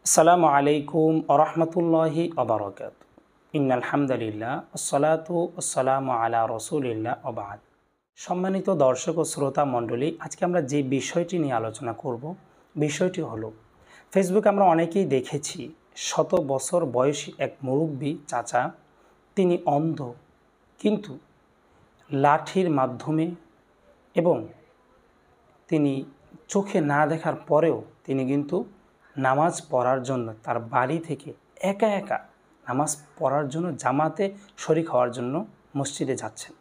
আসসালামু আলাইকুম ওরহমতুল্লাহি ওবারাকাত। ইন্নাল হামদুলিল্লাহ আসসালাতু আসসালামু আলা রাসূলিল্লাহ ওয়া বা'দ। সম্মানিত দর্শক ও শ্রোতা মণ্ডলী, আজকে আমরা যে বিষয়টি নিয়ে আলোচনা করব, বিষয়টি হলো ফেসবুকে আমরা অনেকেই দেখেছি শত বছর বয়সী এক মুরব্বী চাচা, তিনি অন্ধ, কিন্তু লাঠির মাধ্যমে এবং তিনি চোখে না দেখার পরেও তিনি কিন্তু নামাজ পড়ার জন্য তার বাড়ি থেকে একা একা নামাজ পড়ার জন্য জামাতে শরীক হওয়ার জন্য মসজিদে যাচ্ছেন।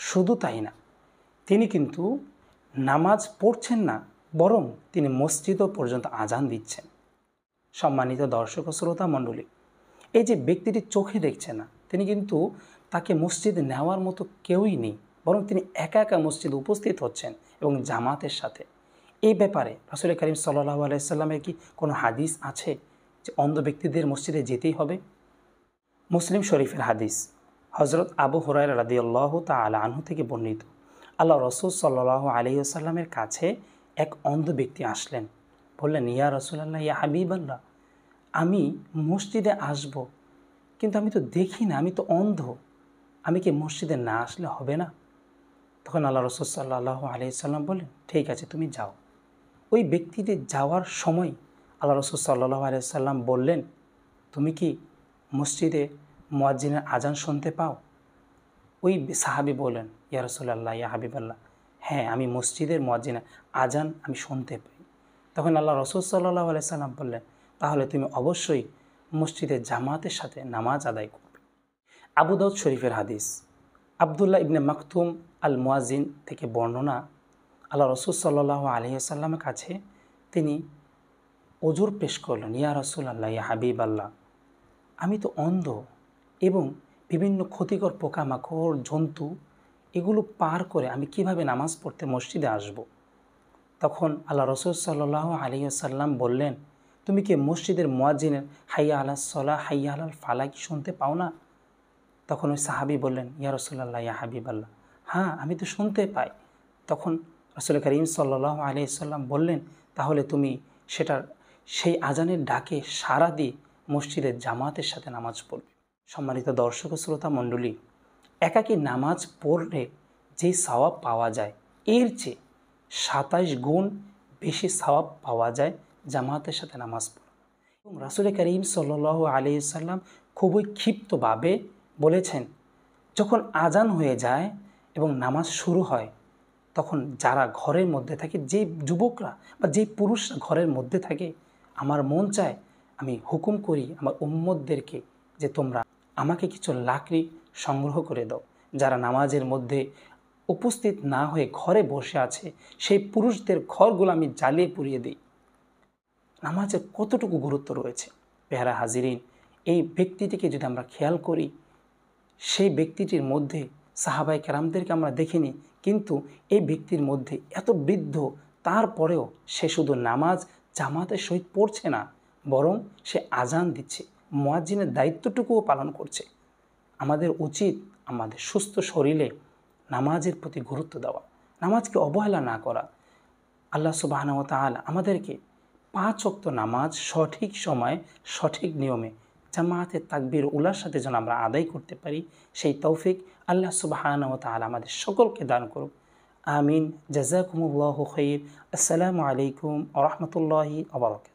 শুধু তাই না, তিনি কিন্তু নামাজ পড়ছেন না, বরং তিনি মসজিদও পর্যন্ত আজান দিচ্ছেন। সম্মানিত দর্শক ও শ্রোতা মণ্ডলী, এই যে ব্যক্তিটি চোখে দেখছে না, তিনি কিন্তু তাকে মসজিদে নেওয়ার মতো কেউই নেই, বরং তিনি একা একা মসজিদে উপস্থিত হচ্ছেন এবং জামাতের সাথে। এই ব্যাপারে রাসূল করিম সাল্লাল্লাহু আলাইহি সাল্লামের কি কোনো হাদিস আছে যে অন্ধ ব্যক্তিদের মসজিদে যেতেই হবে? মুসলিম শরীফের হাদিস, হজরত আবু হুরায়রা রাদিয়াল্লাহু তাআলা আনহু থেকে বর্ণিত, আল্লাহ রাসূল সাল্লাল্লাহু আলাইহি ওয়াসাল্লামের কাছে এক অন্ধ ব্যক্তি আসলেন। বললেন, ইয়া রাসূলুল্লাহ, ইয়া হাবিবাল্লাহ, আমি মসজিদে আসব, কিন্তু আমি তো দেখি না, আমি তো অন্ধ, আমি কি মসজিদে না আসলে হবে না? তখন আল্লাহ রাসূল সাল্লাল্লাহু আলাইহি সাল্লাম বললেন, ঠিক আছে, তুমি যাও। ওই ব্যক্তিটি যাওয়ার সময় আল্লাহ রাসূল সাল্লাল্লাহু আলাইহি সাল্লাম বললেন, তুমি কি মসজিদে মুয়াজ্জিনের আজান শুনতে পাও? ওই সাহাবী বললেন, ইয়া রাসূলুল্লাহ, ইয়া হাবিবাল্লাহ, হ্যাঁ, আমি মসজিদের মুয়াজ্জিনের আজান আমি শুনতে পাই। তখন আল্লাহ রাসূল সাল্লাল্লাহু আলাইহি সাল্লাম বললেন, তাহলে তুমি অবশ্যই মসজিদে জামাতের সাথে নামাজ আদায় করবে। আবু দাউদ শরীফের হাদিস, আবদুল্লাহ ইবনে মাকতুম আল মুয়াজ্জিন থেকে বর্ণনা, আল্লাহ রাসূল সাল্লাল্লাহু আলাইহি ওয়াসাল্লামের কাছে তিনি ওযর পেশ করলেন, ইয়া রাসূলুল্লাহ, ইয়া হাবিবাল্লাহ, আমি তো অন্ধ এবং বিভিন্ন ক্ষতিকর পোকামাকড়, জন্তু, এগুলো পার করে আমি কিভাবে নামাজ পড়তে মসজিদে আসব? তখন আল্লাহ রাসূল সাল্লাল্লাহু আলাইহি ওয়াসাল্লাম বললেন, তুমি কি মসজিদের মুয়াজ্জিনের হাইয়া আলাস সালাহ, হাইয়া আলাল ফালাহ কি শুনতে পাও না? তখন ওই সাহাবী বললেন, ইয়া রাসূলুল্লাহ, ইয়া হাবিবাল্লাহ, হ্যাঁ, আমি তো শুনতে পাই। তখন রাসূল করিম সাল্লাল্লাহু আলাইহি ওয়াসাল্লাম বললেন, তাহলে তুমি সেই আজানের ডাকে সাড়া দিয়ে মসজিদের জামাতের সাথে নামাজ পড়বে। সম্মানিত দর্শক ও শ্রোতা মণ্ডলী, একাকী নামাজ পড়লে যেই সওয়াব পাওয়া যায়, এর চেয়ে ২৭ গুণ বেশি সওয়াব পাওয়া যায় জামাতের সাথে নামাজ পড়া। এবং রাসূল করিম সাল্লাল্লাহু আলাইহি ওয়াসাল্লাম খুবই ক্ষিপ্তভাবে বলেছেন, যখন আজান হয়ে যায় এবং নামাজ শুরু হয়, তখন যারা ঘরের মধ্যে থাকে, যে যুবকরা বা যে পুরুষরা ঘরের মধ্যে থাকে, আমার মন চায় আমি হুকুম করি আমার উম্মতদেরকে যে তোমরা আমাকে কিছু লাকড়ি সংগ্রহ করে দাও। যারা নামাজের মধ্যে উপস্থিত না হয়ে ঘরে বসে আছে, সেই পুরুষদের ঘরগুলো আমি জ্বালিয়ে পুড়িয়ে দিই। নামাজের কতটুকু গুরুত্ব রয়েছে পেয়ারা হাজিরিন, এই ব্যক্তিটিকে যদি আমরা খেয়াল করি, সেই ব্যক্তিটির মধ্যে সাহাবায়ে কেরামদেরকে আমরা দেখিনি, কিন্তু এই ব্যক্তির মধ্যে এত বৃদ্ধ, তারপরেও সে শুধু নামাজ জামাতের সহিত পড়ছে না, বরং সে আজান দিচ্ছে, মুয়াজ্জিনের দায়িত্বটুকুও পালন করছে। আমাদের উচিত আমাদের সুস্থ শরীরে নামাজের প্রতি গুরুত্ব দেওয়া, নামাজকে অবহেলা না করা। আল্লাহ সুবহানাহু ওয়া তাআলা আমাদেরকে ৫ ওয়াক্ত নামাজ সঠিক সময়ে সঠিক নিয়মে জামাতে তাকবীর উলার সাথে যেন আমরা আদায় করতে পারি, সেই তৌফিক আল্লাহ সুবহানাহু ওয়া তাআলা আমাদের সকলকে দান করুক। আমিন। জাযাকুমুল্লাহু খাইর। আসসালামু আলাইকুম ওয়া রাহমাতুল্লাহি ওয়া বারাকাতুহু।